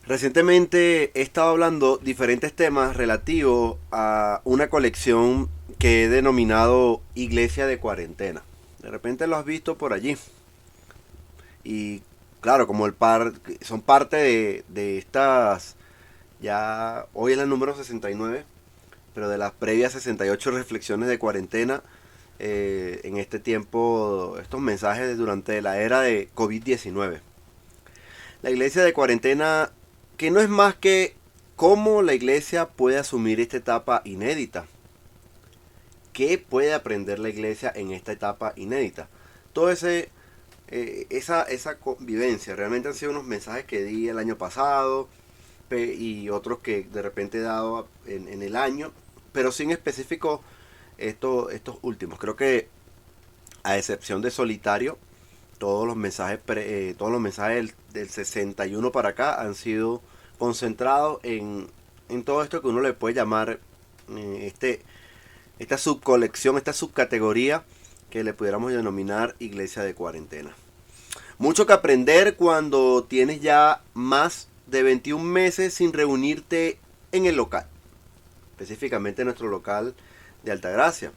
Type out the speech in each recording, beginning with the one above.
Recientemente he estado hablando diferentes temas relativos a una colección que he denominado Iglesia de Cuarentena. De repente lo has visto por allí. Y claro, como son parte de estas, ya hoy es la número 69, pero de las previas 68 reflexiones de cuarentena en este tiempo, estos mensajes durante la era de COVID-19. La iglesia de cuarentena, que no es más que cómo la iglesia puede asumir esta etapa inédita. ¿Qué puede aprender la iglesia en esta etapa inédita? Todo esa convivencia, realmente han sido unos mensajes que di el año pasado y otros que de repente he dado en el año, pero sin específico estos últimos. Creo que a excepción de Solitario, todos los mensajes del 61 para acá han sido concentrados en todo esto que uno le puede llamar esta subcolección, esta subcategoría que le pudiéramos denominar iglesia de cuarentena. Mucho que aprender cuando tienes ya más de 21 meses sin reunirte en el local, específicamente en nuestro local de Altagracia.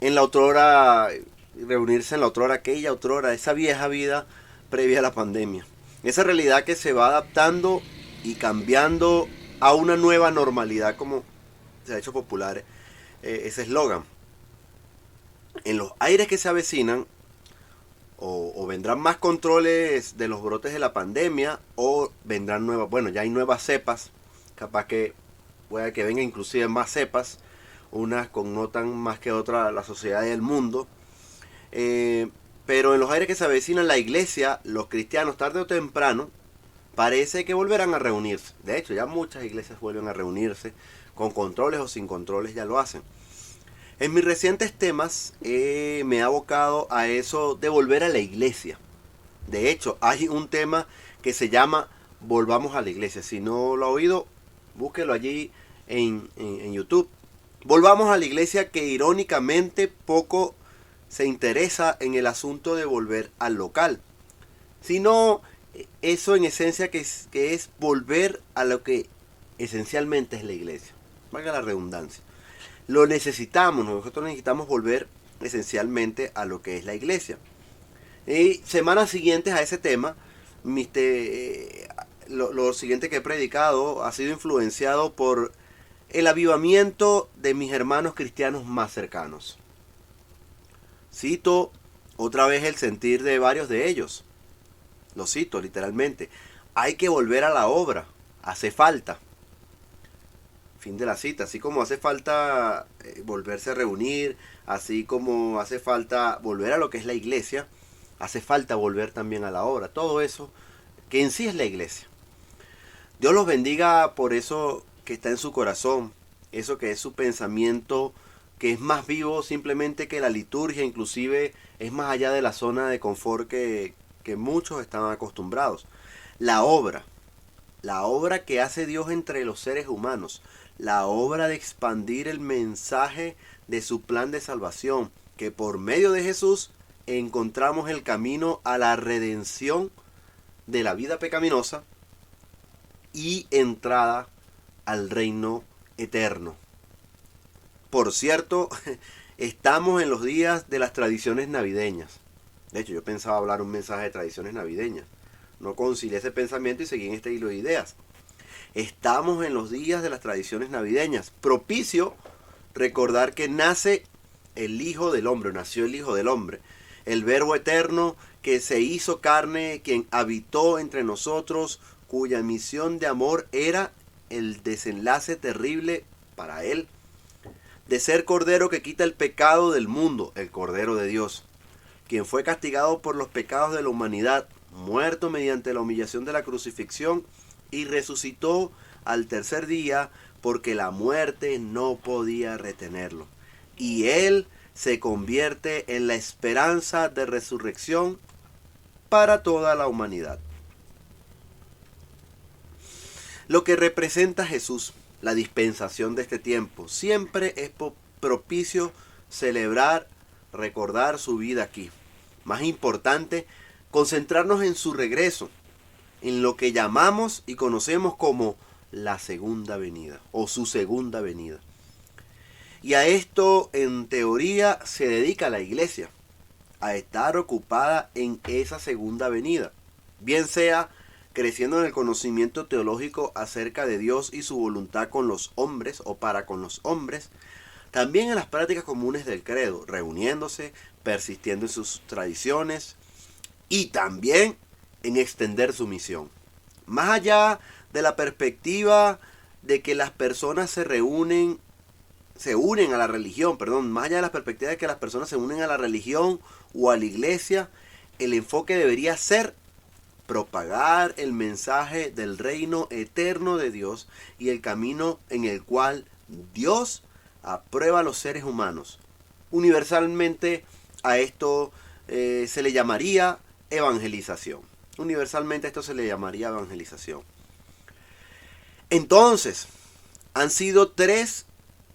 En la otrora, reunirse en la otrora, aquella otrora, esa vieja vida previa a la pandemia. Esa realidad que se va adaptando y cambiando a una nueva normalidad, como se ha hecho popular ese eslogan. En los aires que se avecinan, o vendrán más controles de los brotes de la pandemia, o vendrán nuevas, bueno, ya hay nuevas cepas, capaz que pueda que vengan inclusive más cepas, unas connotan más que otras la sociedad y el mundo. Pero en los aires que se avecinan, la iglesia, los cristianos, tarde o temprano, parece que volverán a reunirse. De hecho, ya muchas iglesias vuelven a reunirse, con controles o sin controles ya lo hacen. En mis recientes temas me he abocado a eso de volver a la iglesia. De hecho, hay un tema que se llama Volvamos a la iglesia. Si no lo ha oído, búsquelo allí en YouTube. Volvamos a la iglesia, que irónicamente poco se interesa en el asunto de volver al local, sino eso en esencia que es volver a lo que esencialmente es la iglesia. Valga la redundancia. Lo necesitamos, nosotros necesitamos volver esencialmente a lo que es la iglesia. Y semanas siguientes a ese tema, lo siguiente que he predicado ha sido influenciado por el avivamiento de mis hermanos cristianos más cercanos. Cito otra vez el sentir de varios de ellos. Lo cito literalmente. Hay que volver a la obra. Hace falta. Fin de la cita. Así como hace falta volverse a reunir, así como hace falta volver a lo que es la iglesia, hace falta volver también a la obra. Todo eso que en sí es la iglesia. Dios los bendiga por eso que está en su corazón, eso que es su pensamiento, que es más vivo simplemente que la liturgia, inclusive es más allá de la zona de confort que muchos están acostumbrados. La obra que hace Dios entre los seres humanos, la obra de expandir el mensaje de su plan de salvación, que por medio de Jesús encontramos el camino a la redención de la vida pecaminosa y entrada al reino eterno. Por cierto, estamos en los días de las tradiciones navideñas. De hecho, yo pensaba hablar un mensaje de tradiciones navideñas. No concilié ese pensamiento y seguí en este hilo de ideas. Estamos en los días de las tradiciones navideñas. Propicio recordar que nace el Hijo del Hombre, nació el Hijo del Hombre. El Verbo eterno que se hizo carne, quien habitó entre nosotros, cuya misión de amor era el desenlace terrible para él de ser Cordero que quita el pecado del mundo, el Cordero de Dios, quien fue castigado por los pecados de la humanidad, muerto mediante la humillación de la crucifixión y resucitó al tercer día porque la muerte no podía retenerlo. Y él se convierte en la esperanza de resurrección para toda la humanidad. Lo que representa Jesús, la dispensación de este tiempo, siempre es propicio celebrar, recordar su vida aquí. Más importante, concentrarnos en su regreso, en lo que llamamos y conocemos como la segunda venida o su segunda venida. Y a esto en teoría se dedica la iglesia, a estar ocupada en esa segunda venida, bien sea creciendo en el conocimiento teológico acerca de Dios y su voluntad con los hombres o para con los hombres, también en las prácticas comunes del credo, reuniéndose, persistiendo en sus tradiciones y también en extender su misión. Más allá de la perspectiva de que las personas se unen a la religión, más allá de la perspectiva de que las personas se unen a la religión o a la iglesia, el enfoque debería ser propagar el mensaje del reino eterno de Dios y el camino en el cual Dios aprueba a los seres humanos. Universalmente a esto se le llamaría evangelización. Universalmente a esto se le llamaría evangelización. Entonces, han sido 3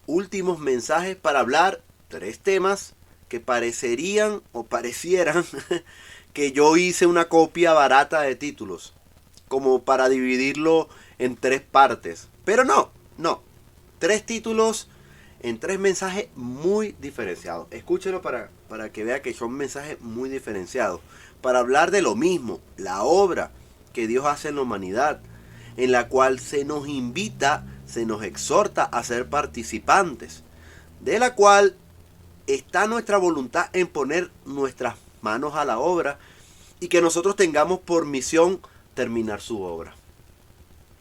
últimos mensajes para hablar 3 temas que parecerían o parecieran que yo hice una copia barata de títulos, como para dividirlo en 3 partes. Pero no. 3 títulos en 3 mensajes muy diferenciados. Escúchenlo para que vea que son mensajes muy diferenciados. Para hablar de lo mismo, la obra que Dios hace en la humanidad, en la cual se nos invita, se nos exhorta a ser participantes, de la cual está nuestra voluntad en poner nuestras manos a la obra y que nosotros tengamos por misión terminar su obra.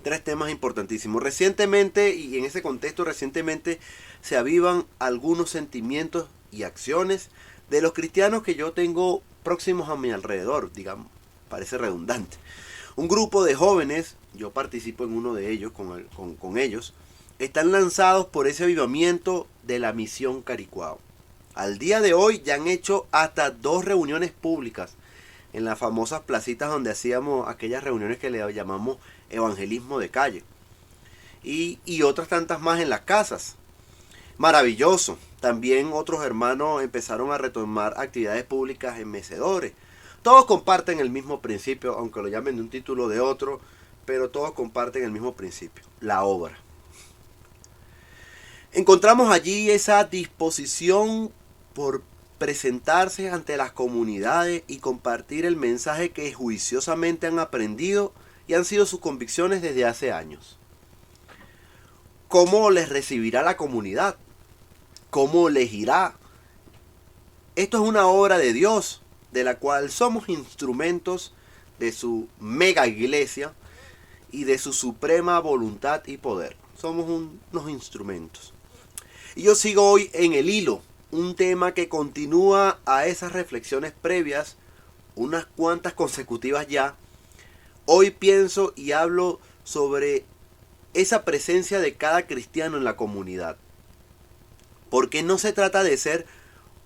3 temas importantísimos. Recientemente, y en ese contexto recientemente, se avivan algunos sentimientos y acciones de los cristianos que yo tengo próximos a mi alrededor, digamos, parece redundante. Un grupo de jóvenes, yo participo en uno de ellos, con ellos, están lanzados por ese avivamiento de la misión Caricuao. Al día de hoy ya han hecho hasta 2 reuniones públicas en las famosas placitas donde hacíamos aquellas reuniones que le llamamos evangelismo de calle. Y otras tantas más en las casas. Maravilloso. También otros hermanos empezaron a retomar actividades públicas en mecedores. Todos comparten el mismo principio, aunque lo llamen de un título o de otro, pero todos comparten el mismo principio, la obra. Encontramos allí esa disposición por presentarse ante las comunidades y compartir el mensaje que juiciosamente han aprendido y han sido sus convicciones desde hace años. ¿Cómo les recibirá la comunidad? ¿Cómo les irá? Esto es una obra de Dios, de la cual somos instrumentos de su mega iglesia y de su suprema voluntad y poder. Somos unos instrumentos. Y yo sigo hoy en el hilo, un tema que continúa a esas reflexiones previas, unas cuantas consecutivas ya. Hoy pienso y hablo sobre esa presencia de cada cristiano en la comunidad. Porque no se trata de ser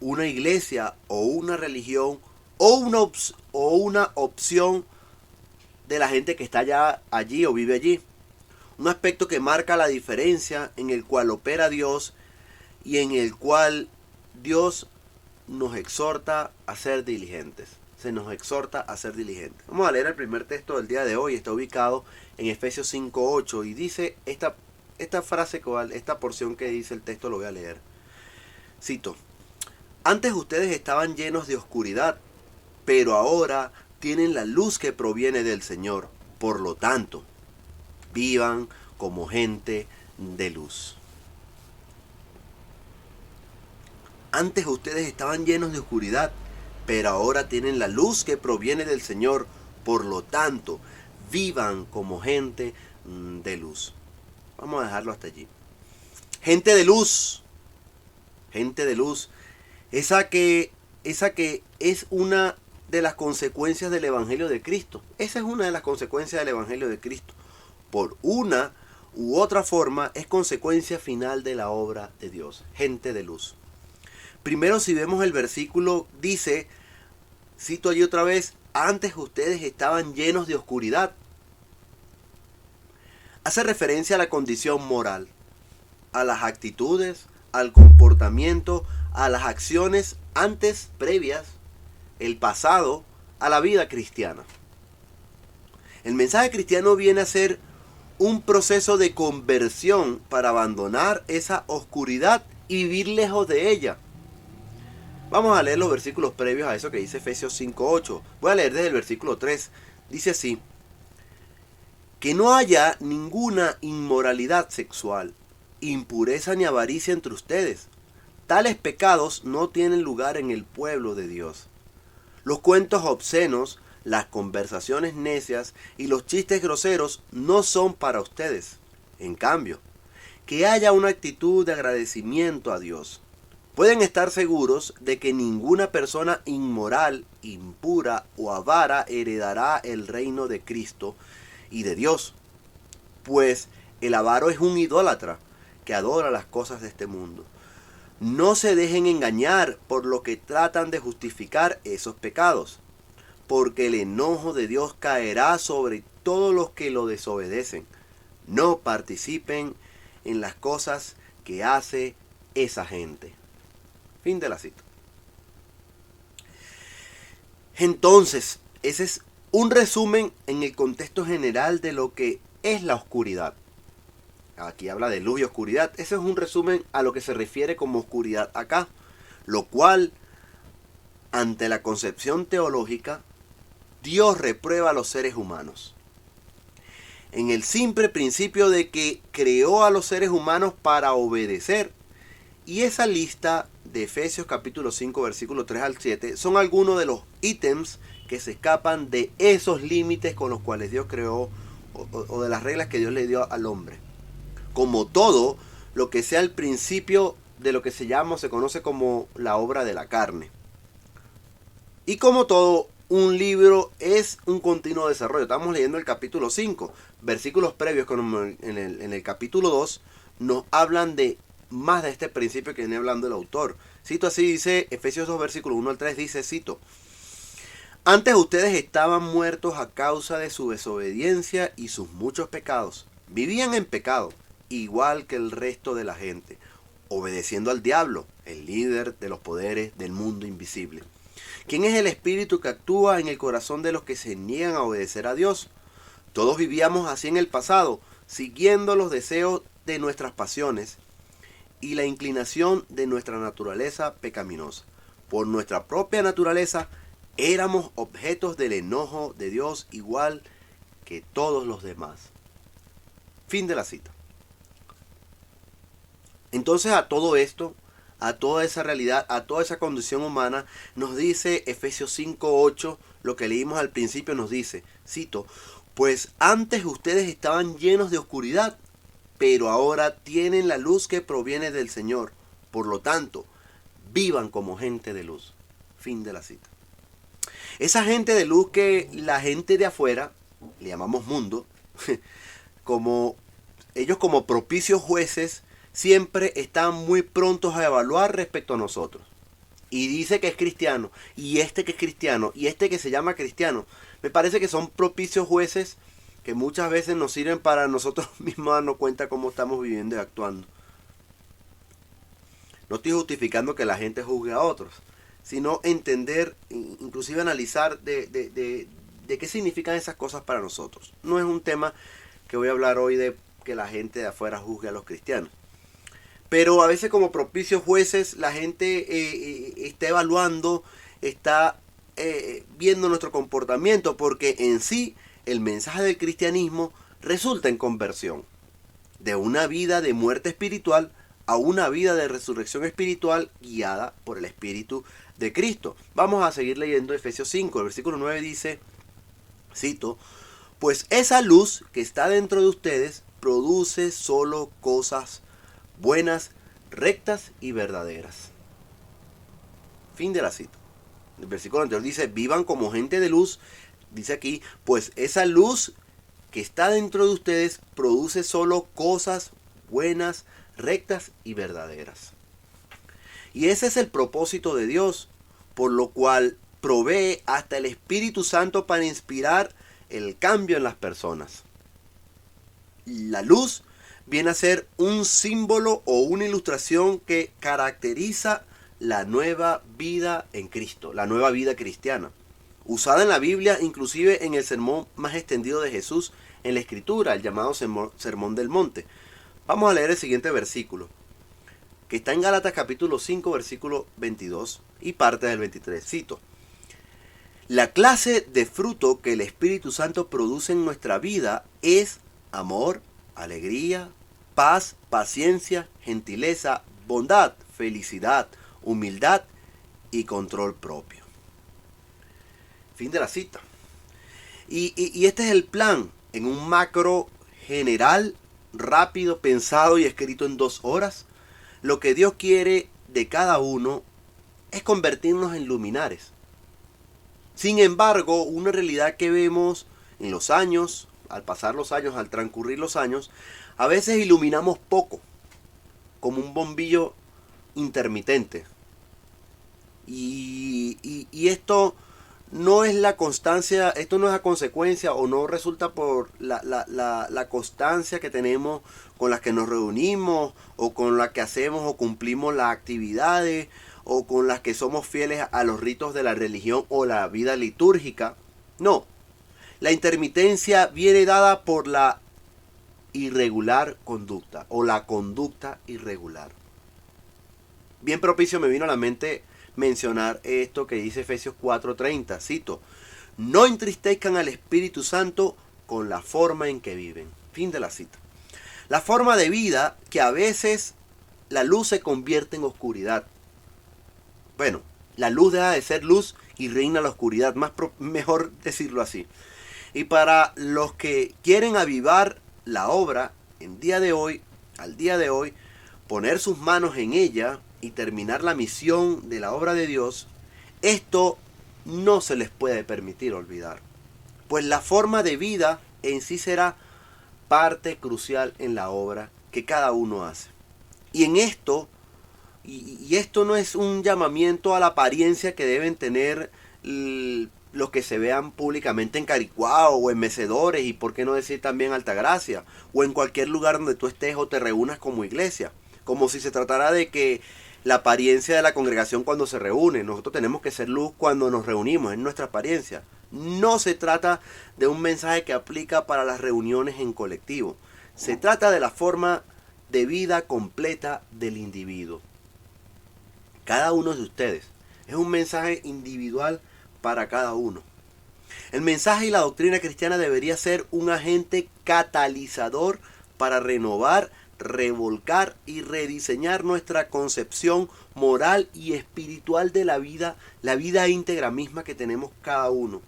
una iglesia o una religión o una opción de la gente que está ya allí o vive allí. Un aspecto que marca la diferencia en el cual opera Dios y en el cual Dios nos exhorta a ser diligentes. Se nos exhorta a ser diligentes. Vamos a leer el primer texto del día de hoy. Está ubicado en Efesios 5:8 y dice esta frase, esta porción que dice el texto, lo voy a leer. Cito: antes ustedes estaban llenos de oscuridad, pero ahora tienen la luz que proviene del Señor. Por lo tanto, vivan como gente de luz. Antes ustedes estaban llenos de oscuridad, pero ahora tienen la luz que proviene del Señor. Por lo tanto, vivan como gente de luz. Vamos a dejarlo hasta allí. Gente de luz. Gente de luz. Esa que es una de las consecuencias del Evangelio de Cristo. Esa es una de las consecuencias del Evangelio de Cristo. Por una u otra forma es consecuencia final de la obra de Dios. Gente de luz. Primero, si vemos el versículo, dice, cito allí otra vez, antes ustedes estaban llenos de oscuridad. Hace referencia a la condición moral, a las actitudes, al comportamiento, a las acciones antes previas, el pasado, a la vida cristiana. El mensaje cristiano viene a ser un proceso de conversión para abandonar esa oscuridad y vivir lejos de ella. Vamos a leer los versículos previos a eso que dice Efesios 5:8. Voy a leer desde el versículo 3. Dice así: que no haya ninguna inmoralidad sexual, impureza ni avaricia entre ustedes. Tales pecados no tienen lugar en el pueblo de Dios. Los cuentos obscenos, las conversaciones necias y los chistes groseros no son para ustedes. En cambio, que haya una actitud de agradecimiento a Dios. Pueden estar seguros de que ninguna persona inmoral, impura o avara heredará el reino de Cristo y de Dios, pues el avaro es un idólatra que adora las cosas de este mundo. No se dejen engañar por lo que tratan de justificar esos pecados, porque el enojo de Dios caerá sobre todos los que lo desobedecen. No participen en las cosas que hace esa gente. Fin de la cita. Entonces, ese es un resumen en el contexto general de lo que es la oscuridad. Aquí habla de luz y oscuridad. Ese es un resumen a lo que se refiere como oscuridad acá. Lo cual, ante la concepción teológica, Dios reprueba a los seres humanos. En el simple principio de que creó a los seres humanos para obedecer. Y esa lista de Efesios capítulo 5, versículos 3 al 7, son algunos de los ítems que se escapan de esos límites con los cuales Dios creó o de las reglas que Dios le dio al hombre. Como todo lo que sea el principio de lo que se llama o se conoce como la obra de la carne. Y como todo, un libro es un continuo desarrollo. Estamos leyendo el capítulo 5. Versículos previos como en el capítulo 2 nos hablan de más de este principio que viene hablando el autor. Cito así, dice Efesios 2, versículos 1 al 3, dice, cito: antes ustedes estaban muertos a causa de su desobediencia y sus muchos pecados. Vivían en pecado, igual que el resto de la gente, obedeciendo al diablo, el líder de los poderes del mundo invisible. ¿Quién es el espíritu que actúa en el corazón de los que se niegan a obedecer a Dios? Todos vivíamos así en el pasado, siguiendo los deseos de nuestras pasiones y la inclinación de nuestra naturaleza pecaminosa. Por nuestra propia naturaleza éramos objetos del enojo de Dios igual que todos los demás. Fin de la cita. Entonces a todo esto, a toda esa realidad, a toda esa condición humana, nos dice Efesios 5:8, lo que leímos al principio nos dice, cito: pues antes ustedes estaban llenos de oscuridad, pero ahora tienen la luz que proviene del Señor. Por lo tanto, vivan como gente de luz. Fin de la cita. Esa gente de luz que la gente de afuera, le llamamos mundo, ellos como propicios jueces, siempre están muy prontos a evaluar respecto a nosotros. Y dice que es cristiano, y este que es cristiano, y este que se llama cristiano. Me parece que son propicios jueces que muchas veces nos sirven para nosotros mismos darnos cuenta cómo estamos viviendo y actuando. No estoy justificando que la gente juzgue a otros, sino entender, inclusive analizar de qué significan esas cosas para nosotros. No es un tema que voy a hablar hoy de que la gente de afuera juzgue a los cristianos. Pero a veces como propicios jueces la gente está evaluando, está viendo nuestro comportamiento, porque en sí el mensaje del cristianismo resulta en conversión. De una vida de muerte espiritual a una vida de resurrección espiritual guiada por el Espíritu de Cristo. Vamos a seguir leyendo Efesios 5, el versículo 9 dice, cito: pues esa luz que está dentro de ustedes produce solo cosas buenas, rectas y verdaderas. Fin de la cita. El versículo anterior dice, vivan como gente de luz. Dice aquí, pues esa luz que está dentro de ustedes produce solo cosas buenas, rectas y verdaderas. Y ese es el propósito de Dios, por lo cual provee hasta el Espíritu Santo para inspirar el cambio en las personas. La luz viene a ser un símbolo o una ilustración que caracteriza la nueva vida en Cristo, la nueva vida cristiana. usada en la Biblia, inclusive en el sermón más extendido de Jesús en la Escritura, el llamado Sermón del Monte. Vamos a leer el siguiente versículo, que está en Gálatas capítulo 5, versículo 22 y parte del 23. Cito: la clase de fruto que el Espíritu Santo produce en nuestra vida es amor, alegría, paz, paciencia, gentileza, bondad, felicidad, humildad y control propio. Fin de la cita. Y este es el plan en un macro general, rápido, pensado y escrito en 2 horas. Lo que Dios quiere de cada uno es convertirnos en luminares. Sin embargo, una realidad que vemos en los años, al pasar los años, al transcurrir los años, a veces iluminamos poco, como un bombillo intermitente. Y esto no es la constancia, esto no es la consecuencia o no resulta por la constancia que tenemos con las que nos reunimos o con la que hacemos o cumplimos las actividades o con las que somos fieles a los ritos de la religión o la vida litúrgica. No, la intermitencia viene dada por la irregular conducta o la conducta irregular. Bien propicio me vino a la mente mencionar esto que dice Efesios 4:30, cito: no entristezcan al Espíritu Santo con la forma en que viven. Fin de la cita. La forma de vida que a veces la luz se convierte en oscuridad. Bueno, la luz deja de ser luz y reina la oscuridad, mejor decirlo así. Y para los que quieren avivar la obra al día de hoy, poner sus manos en ella y terminar la misión de la obra de Dios, esto no se les puede permitir olvidar. Pues la forma de vida en sí será parte crucial en la obra que cada uno hace. Y en esto, y esto no es un llamamiento a la apariencia que deben tener los que se vean públicamente en Caricuao o en Mecedores, y por qué no decir también Altagracia, o en cualquier lugar donde tú estés o te reúnas como iglesia, como si se tratara de que la apariencia de la congregación cuando se reúne. Nosotros tenemos que ser luz cuando nos reunimos, es nuestra apariencia. No se trata de un mensaje que aplica para las reuniones en colectivo. Se trata de la forma de vida completa del individuo. Cada uno de ustedes. Es un mensaje individual para cada uno. El mensaje y la doctrina cristiana debería ser un agente catalizador para renovar, revolcar y rediseñar nuestra concepción moral y espiritual de la vida íntegra misma que tenemos cada uno.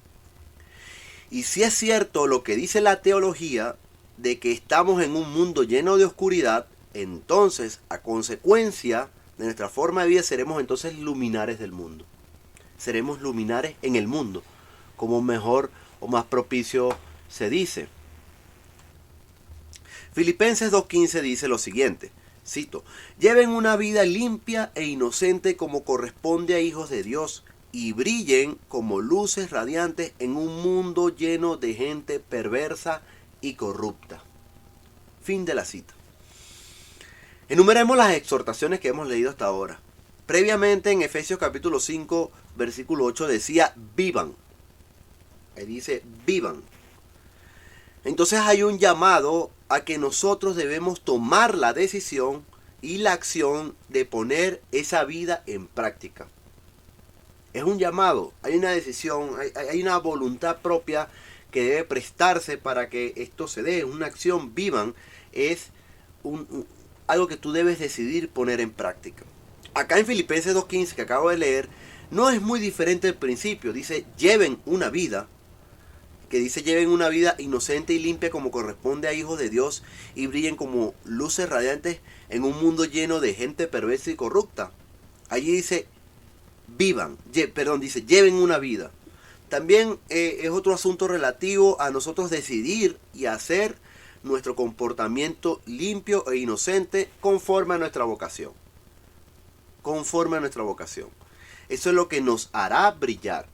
Y si es cierto lo que dice la teología de que estamos en un mundo lleno de oscuridad, entonces, a consecuencia de nuestra forma de vida, seremos entonces luminares del mundo. Seremos luminares en el mundo, como mejor o más propicio se dice. Filipenses 2:15 dice lo siguiente, cito: lleven una vida limpia e inocente como corresponde a hijos de Dios y brillen como luces radiantes en un mundo lleno de gente perversa y corrupta. Fin de la cita. Enumeremos las exhortaciones que hemos leído hasta ahora. Previamente en Efesios capítulo 5, versículo 8 decía vivan. Ahí dice vivan. Entonces hay un llamado a que nosotros debemos tomar la decisión y la acción de poner esa vida en práctica. Es un llamado, hay una decisión, hay una voluntad propia que debe prestarse para que esto se dé. Una acción vivan es algo que tú debes decidir poner en práctica. Acá en Filipenses 2:15 que acabo de leer, no es muy diferente el principio. Dice lleven una vida, lleven una vida inocente y limpia como corresponde a hijos de Dios y brillen como luces radiantes en un mundo lleno de gente perversa y corrupta. Allí dice dice lleven una vida. También es otro asunto relativo a nosotros decidir y hacer nuestro comportamiento limpio e inocente conforme a nuestra vocación. Conforme a nuestra vocación. Eso es lo que nos hará brillar.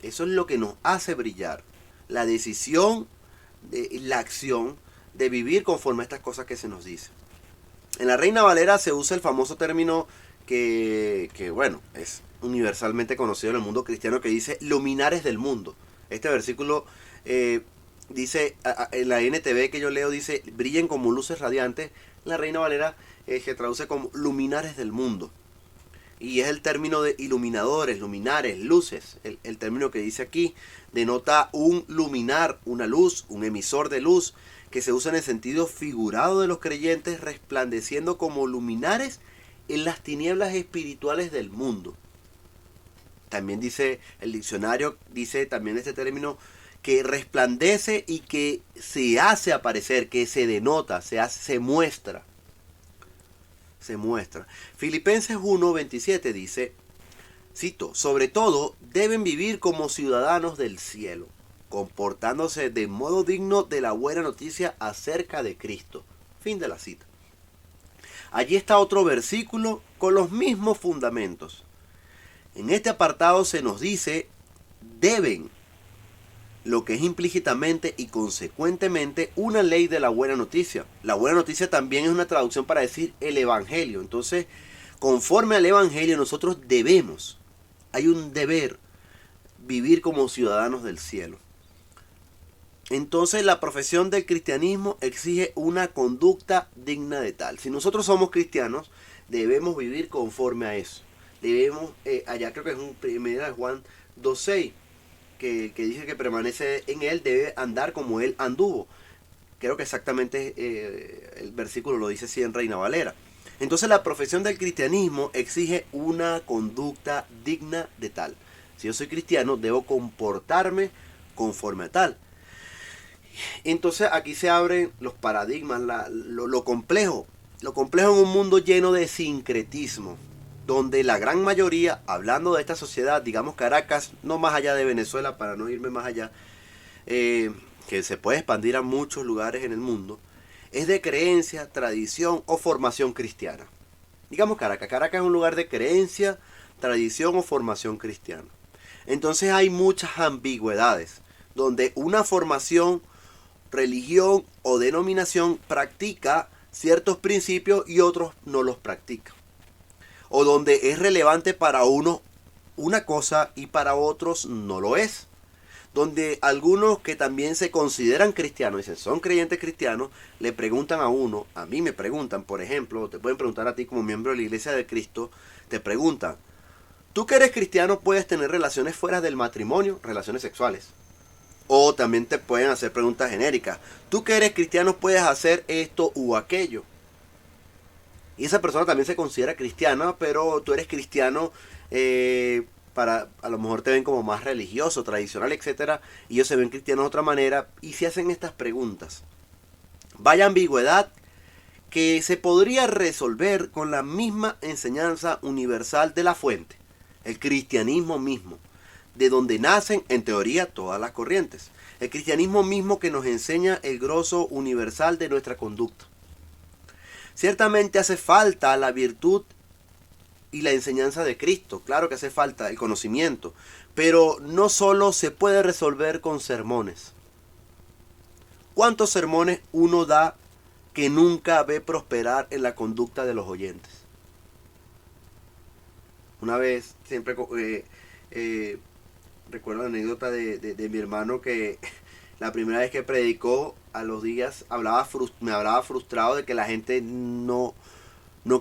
Eso es lo que nos hace brillar. La decisión, la acción de vivir conforme a estas cosas que se nos dicen. En la Reina Valera se usa el famoso término bueno, es universalmente conocido en el mundo cristiano, que dice luminares del mundo. Este versículo dice, en la NTV que yo leo, dice, brillen como luces radiantes. La Reina Valera se traduce como luminares del mundo. Y es el término de iluminadores, luminares, luces. El término que dice aquí denota un luminar, una luz, un emisor de luz, que se usa en el sentido figurado de los creyentes, resplandeciendo como luminares en las tinieblas espirituales del mundo. También dice el diccionario, dice también este término, que resplandece y que se hace aparecer, que se denota, se muestra. Se muestra. Filipenses 1:27 dice, cito, sobre todo deben vivir como ciudadanos del cielo, comportándose de modo digno de la buena noticia acerca de Cristo. Fin de la cita. Allí está otro versículo con los mismos fundamentos. En este apartado se nos dice, deben, lo que es implícitamente y consecuentemente una ley de la buena noticia. La buena noticia también es una traducción para decir el evangelio. Entonces, conforme al evangelio nosotros debemos, hay un deber, vivir como ciudadanos del cielo. Entonces la profesión del cristianismo exige una conducta digna de tal. Si nosotros somos cristianos, debemos vivir conforme a eso. Debemos, allá creo que es un 1 Juan 2:6, que dice que permanece en él, debe andar como él anduvo. Creo que exactamente el versículo lo dice así en Reina Valera. Entonces la profesión del cristianismo exige una conducta digna de tal. Si yo soy cristiano, debo comportarme conforme a tal. Entonces aquí se abren los paradigmas, lo complejo. Lo complejo en un mundo lleno de sincretismo, donde la gran mayoría, hablando de esta sociedad, digamos Caracas, no más allá de Venezuela, para no irme más allá, que se puede expandir a muchos lugares en el mundo, es de creencia, tradición o formación cristiana. Digamos Caracas. Caracas es un lugar de creencia, tradición o formación cristiana. Entonces hay muchas ambigüedades, donde una formación, religión o denominación practica ciertos principios y otros no los practica. O donde es relevante para uno una cosa y para otros no lo es. Donde algunos que también se consideran cristianos, dicen son creyentes cristianos, le preguntan a uno, a mí me preguntan, por ejemplo, te pueden preguntar a ti como miembro de la Iglesia de Cristo, te preguntan, ¿tú que eres cristiano puedes tener relaciones fuera del matrimonio, relaciones sexuales? O también te pueden hacer preguntas genéricas, ¿tú que eres cristiano puedes hacer esto u aquello? Y esa persona también se considera cristiana, pero tú eres cristiano, a lo mejor te ven como más religioso, tradicional, etcétera, y ellos se ven cristianos de otra manera y se hacen estas preguntas. Vaya ambigüedad que se podría resolver con la misma enseñanza universal de la fuente, el cristianismo mismo, de donde nacen en teoría todas las corrientes, el cristianismo mismo que nos enseña el grosso universal de nuestra conducta. Ciertamente hace falta la virtud y la enseñanza de Cristo, claro que hace falta el conocimiento, pero no solo se puede resolver con sermones. ¿Cuántos sermones uno da que nunca ve prosperar en la conducta de los oyentes? Una vez, siempre recuerdo la anécdota de mi hermano que la primera vez que predicó, a los días me hablaba frustrado de que la gente no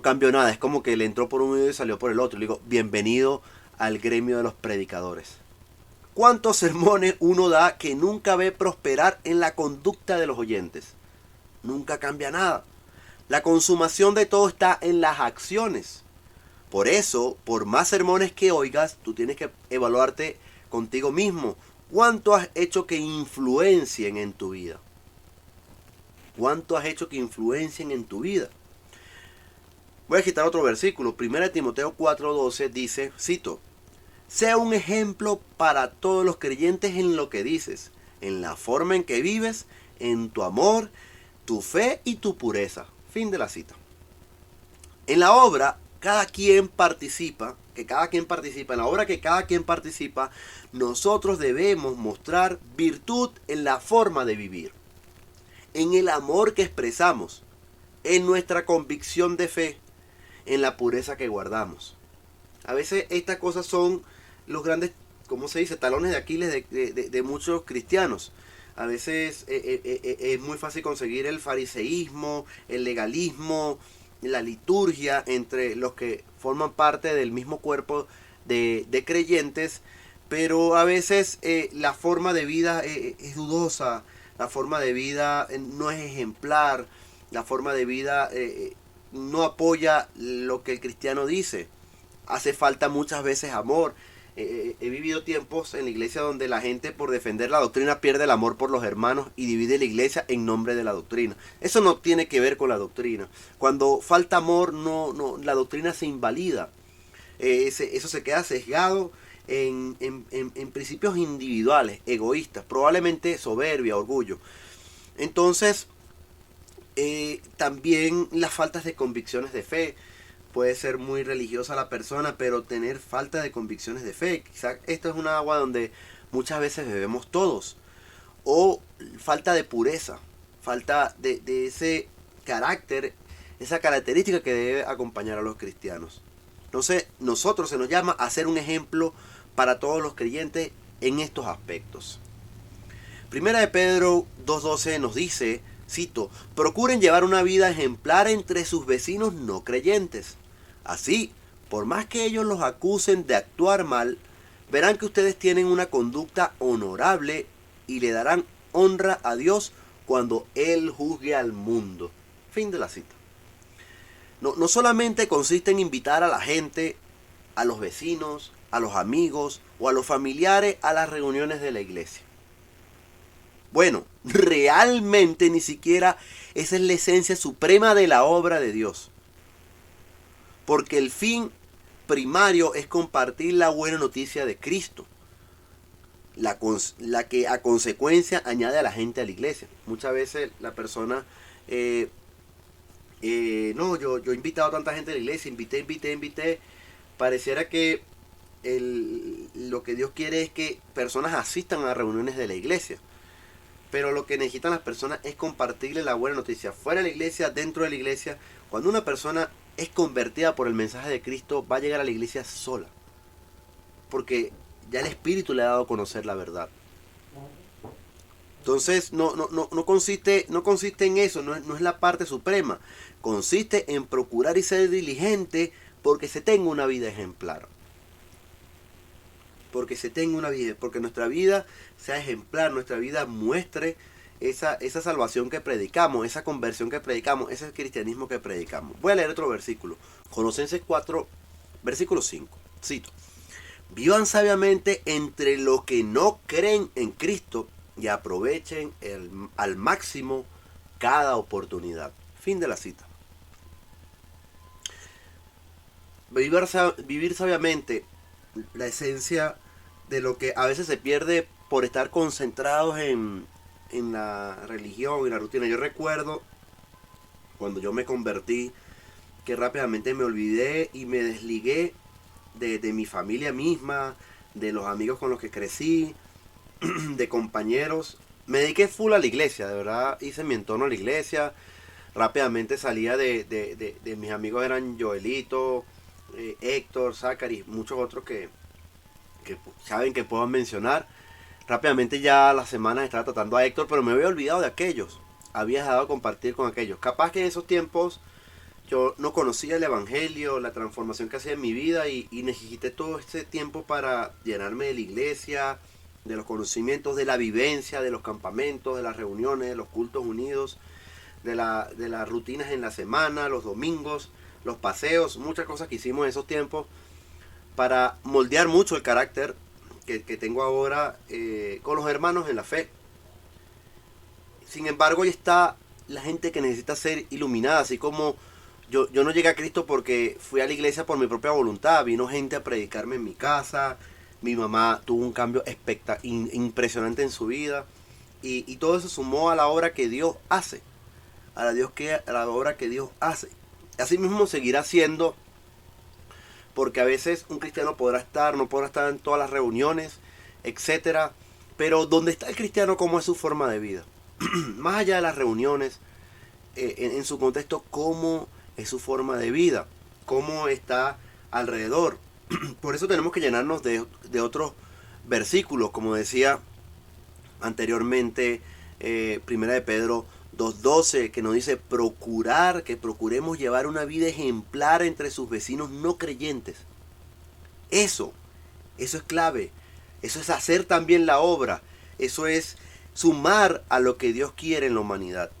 cambió nada. Es como que le entró por un oído y salió por el otro. Le digo, bienvenido al gremio de los predicadores. ¿Cuántos sermones uno da que nunca ve prosperar en la conducta de los oyentes? Nunca cambia nada. La consumación de todo está en las acciones. Por eso, por más sermones que oigas, tú tienes que evaluarte contigo mismo. ¿Cuánto has hecho que influencien en tu vida? ¿Cuánto has hecho que influencien en tu vida? Voy a quitar otro versículo. 1 Timoteo 4:12 dice, cito, sea un ejemplo para todos los creyentes en lo que dices, en la forma en que vives, en tu amor, tu fe y tu pureza. Fin de la cita. En la obra, cada quien participa, en la obra que cada quien participa, nosotros debemos mostrar virtud en la forma de vivir, en el amor que expresamos, en nuestra convicción de fe, en la pureza que guardamos. A veces estas cosas son los grandes, ¿cómo se dice?, talones de Aquiles de muchos cristianos. A veces es muy fácil conseguir el fariseísmo, el legalismo, la liturgia entre los que forman parte del mismo cuerpo de creyentes, pero a veces la forma de vida es dudosa, la forma de vida no es ejemplar, la forma de vida no apoya lo que el cristiano dice. Hace falta muchas veces amor. He vivido tiempos en la iglesia donde la gente por defender la doctrina pierde el amor por los hermanos y divide la iglesia en nombre de la doctrina. Eso no tiene que ver con la doctrina. Cuando falta amor, la doctrina se invalida. Eso se queda sesgado en principios individuales, egoístas, probablemente soberbia, orgullo. Entonces, también las faltas de convicciones de fe. Puede ser muy religiosa la persona, pero tener falta de convicciones de fe. Quizás esto es una agua donde muchas veces bebemos todos. O falta de pureza, falta de ese carácter, esa característica que debe acompañar a los cristianos. Entonces, nosotros se nos llama a ser un ejemplo para todos los creyentes en estos aspectos. Primera de Pedro 2:12 nos dice, cito, procuren llevar una vida ejemplar entre sus vecinos no creyentes. Así, por más que ellos los acusen de actuar mal, verán que ustedes tienen una conducta honorable y le darán honra a Dios cuando Él juzgue al mundo. Fin de la cita. No solamente consiste en invitar a la gente, a los vecinos, a los amigos o a los familiares a las reuniones de la iglesia. Bueno, realmente ni siquiera esa es la esencia suprema de la obra de Dios. Porque el fin primario es compartir la buena noticia de Cristo. La que a consecuencia añade a la gente a la iglesia. Muchas veces la persona, no, yo he invitado a tanta gente a la iglesia, invité. Pareciera que lo que Dios quiere es que personas asistan a reuniones de la iglesia. Pero lo que necesitan las personas es compartirle la buena noticia. Fuera de la iglesia, dentro de la iglesia. Cuando una persona es convertida por el mensaje de Cristo, va a llegar a la iglesia sola. Porque ya el Espíritu le ha dado a conocer la verdad. Entonces no consiste en eso, no es la parte suprema. Consiste en procurar y ser diligente porque se tenga una vida ejemplar. Porque nuestra vida sea ejemplar, nuestra vida muestre esa salvación que predicamos, esa conversión que predicamos, ese cristianismo que predicamos. Voy a leer otro versículo, Colosenses 4, versículo 5, cito. Vivan sabiamente entre los que no creen en Cristo y aprovechen al máximo cada oportunidad. Fin de la cita. Vivir sabiamente, la esencia de lo que a veces se pierde por estar concentrados en la religión y la rutina. Yo recuerdo cuando yo me convertí que rápidamente me olvidé y me desligué de mi familia misma, de los amigos con los que crecí, de compañeros. Me dediqué full a la iglesia, de verdad hice mi entorno a la iglesia. Rápidamente salía de mis amigos, eran Joelito, Héctor, Zachary, muchos otros que saben que puedo mencionar. Rápidamente ya a la semana estaba tratando a Héctor, pero me había olvidado de aquellos. Había dejado de compartir con aquellos. Capaz que en esos tiempos yo no conocía el evangelio, la transformación que hacía en mi vida y necesité todo este tiempo para llenarme de la iglesia, de los conocimientos, de la vivencia, de los campamentos, de las reuniones, de los cultos unidos, de las rutinas en la semana, los domingos, los paseos, muchas cosas que hicimos en esos tiempos para moldear mucho el carácter que tengo ahora con los hermanos en la fe. Sin embargo, ahí está la gente que necesita ser iluminada, así como yo no llegué a Cristo porque fui a la iglesia por mi propia voluntad. Vino gente a predicarme en mi casa, mi mamá tuvo un cambio impresionante en su vida y todo eso sumó a la obra que Dios hace, a la obra que Dios hace. Así mismo seguirá siendo, porque a veces un cristiano no podrá estar en todas las reuniones, etcétera. Pero ¿dónde está el cristiano? ¿Cómo es su forma de vida? Más allá de las reuniones, en su contexto, ¿cómo es su forma de vida? cómo está alrededor. Por eso tenemos que llenarnos de otros versículos, como decía anteriormente, Primera de Pedro 2:12, que nos dice que procuremos llevar una vida ejemplar entre sus vecinos no creyentes. Eso es clave. Eso es hacer también la obra. Eso es sumar a lo que Dios quiere en la humanidad.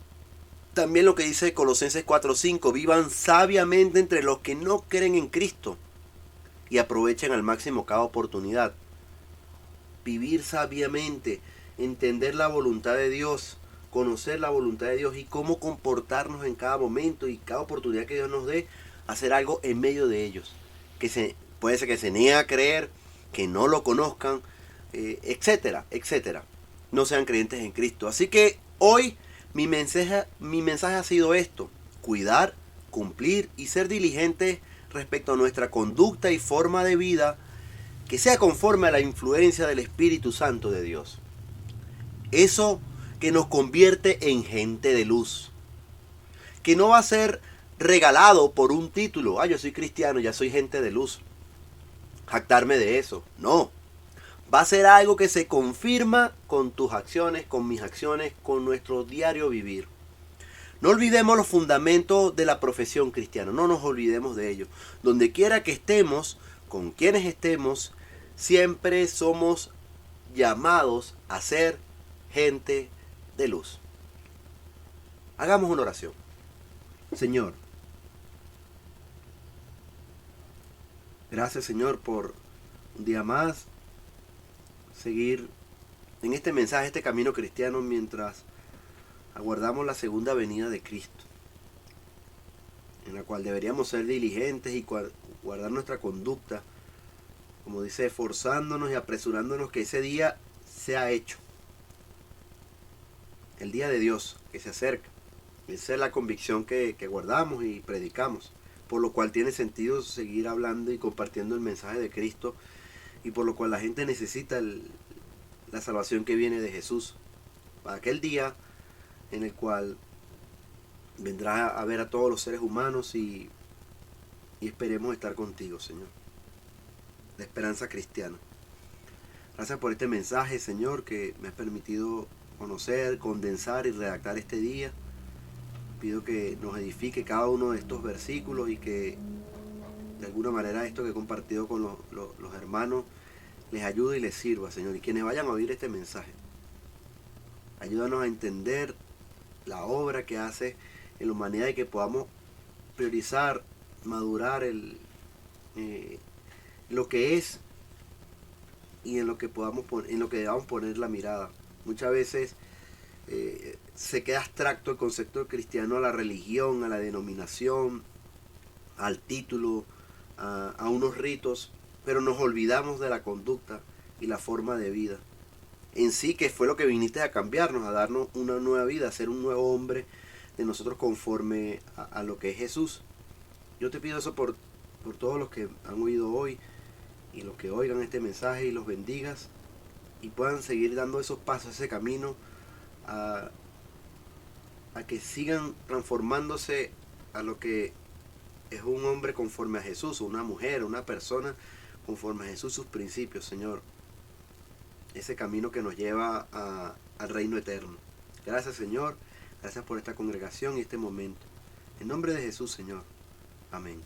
También lo que dice Colosenses 4:5, vivan sabiamente entre los que no creen en Cristo y aprovechen al máximo cada oportunidad. Vivir sabiamente, entender la voluntad de Dios, conocer la voluntad de Dios y cómo comportarnos en cada momento y cada oportunidad que Dios nos dé, hacer algo en medio de ellos. Puede ser que se niegue a creer, que no lo conozcan, etcétera, etcétera. No sean creyentes en Cristo. Así que hoy mi mensaje ha sido esto: cuidar, cumplir y ser diligentes respecto a nuestra conducta y forma de vida, que sea conforme a la influencia del Espíritu Santo de Dios. Eso que nos convierte en gente de luz, que no va a ser regalado por un título. Yo soy cristiano, ya soy gente de luz, jactarme de eso. No, va a ser algo que se confirma con tus acciones, con mis acciones, con nuestro diario vivir. No olvidemos los fundamentos de la profesión cristiana, no nos olvidemos de ello. Donde quiera que estemos, con quienes estemos, siempre somos llamados a ser gente de luz. Hagamos una oración. Señor, gracias Señor por un día más seguir en este mensaje, este camino cristiano, mientras aguardamos la segunda venida de Cristo, en la cual deberíamos ser diligentes y guardar nuestra conducta, como dice, esforzándonos y apresurándonos que ese día sea hecho. El día de Dios que se acerca. Esa es la convicción que guardamos y predicamos, por lo cual tiene sentido seguir hablando y compartiendo el mensaje de Cristo, y por lo cual la gente necesita la salvación que viene de Jesús, para aquel día en el cual vendrá a ver a todos los seres humanos y esperemos estar contigo, Señor. La esperanza cristiana. Gracias por este mensaje, Señor, que me has permitido conocer, condensar y redactar este día. Pido que nos edifique cada uno de estos versículos y que de alguna manera esto que he compartido con los hermanos les ayude y les sirva, Señor. Y quienes vayan a oír este mensaje, ayúdanos a entender la obra que hace en la humanidad y que podamos priorizar, madurar lo que es y en lo que debamos poner la mirada. Muchas veces se queda abstracto el concepto cristiano a la religión, a la denominación, al título, a unos ritos, pero nos olvidamos de la conducta y la forma de vida en sí, que fue lo que viniste a cambiarnos, a darnos una nueva vida, a ser un nuevo hombre de nosotros conforme a lo que es Jesús. Yo te pido eso por todos los que han oído hoy y los que oigan este mensaje, y los bendigas y puedan seguir dando esos pasos, ese camino a que sigan transformándose a lo que es un hombre conforme a Jesús, una mujer, una persona conforme a Jesús, sus principios, Señor. Ese camino que nos lleva al reino eterno. Gracias, Señor. Gracias por esta congregación y este momento. En nombre de Jesús, Señor. Amén.